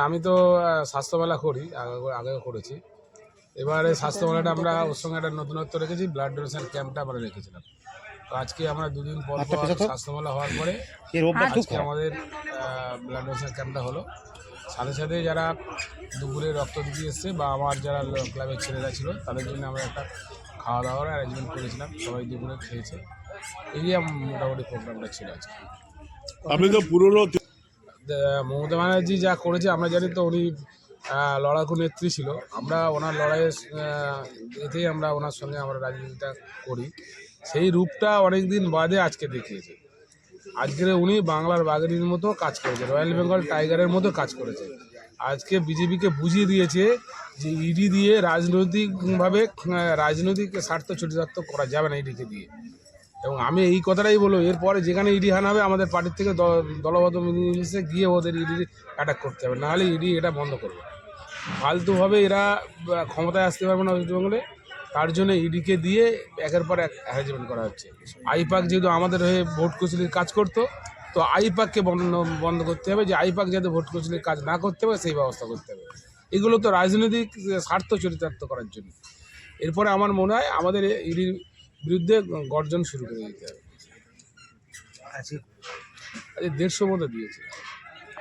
আমি তো স্বাস্থ্যমেলা করি, আগেও করেছি। এবারে স্বাস্থ্যমেলাটা আমরা ওর সঙ্গে একটা নতুনত্ব রেখেছি, ব্লাড ডোনেশন ক্যাম্পটা আমরা রেখেছিলাম। তো আজকে আমরা 2 দিন পর পর স্বাস্থ্যমেলা হওয়ার পরে আজকে আমাদের ব্লাড ডোনেশন ক্যাম্পটা হলো। সাথে সাথে যারা দুপুরে রক্ত দিতে এসছে বা আমার যারা ক্লাবের ছেলেরা ছিল তাদের জন্য আমরা একটা খাওয়া দাওয়ার অ্যারেঞ্জমেন্ট করেছিলাম, সবাই দুপুরে খেয়েছে। এই মোটামুটি প্রোগ্রামটা ছিল আজকে। আপনি তো পুরনো মমতা ব্যানার্জি যা করেছে আমরা জানি, তো উনি লড়াকু নেত্রী ছিল। আমরা ওনার লড়াইয়ের এতেই আমরা ওনার সঙ্গে আমরা রাজনীতিটা করি। সেই রূপটা অনেক দিন বাদে আজকে দেখিয়েছে। আজকের উনি বাংলার বাঘিনীর মতো কাজ করেছে, রয়্যাল বেঙ্গল টাইগারের মতো কাজ করেছে। আজকে বিজেপিকে বুঝিয়ে দিয়েছে যে ইডি দিয়ে রাজনৈতিকভাবে রাজনৈতিক স্বার্থ চরিতার্থ করা যাবে না ইডিকে দিয়ে। এবং আমি এই কথাটাই বলবো, এরপরে যেখানে ইডি হানাবে আমাদের পার্টির থেকে দলবদ্ধ মিলেমিশে গিয়ে ওদের ইডি অ্যাটাক করতে হবে, নাহলে ইডি এটা বন্ধ করবে। ফালতুভাবে এরা ক্ষমতায় আসতে পারবে না ওয়েস্টবেঙ্গলে, তার জন্য ইডিকে দিয়ে একের পর এক অ্যারেঞ্জমেন্ট করা হচ্ছে। আইপাক যেহেতু আমাদের হয়ে ভোট কৌশলীর কাজ করতো, তো আইপাককে বন্ধ করতে হবে, যে আইপাক যাতে ভোট কৌশলীর কাজ না করতে হবে সেই ব্যবস্থা করতে হবে। এগুলো তো রাজনৈতিক স্বার্থ চরিতার্থ করার জন্য। এরপরে আমার মনে হয় আমাদের ইডির বিরুদ্ধে গর্জন শুরু করে দিতে হবে। আজকে 150 মতো দিয়েছে।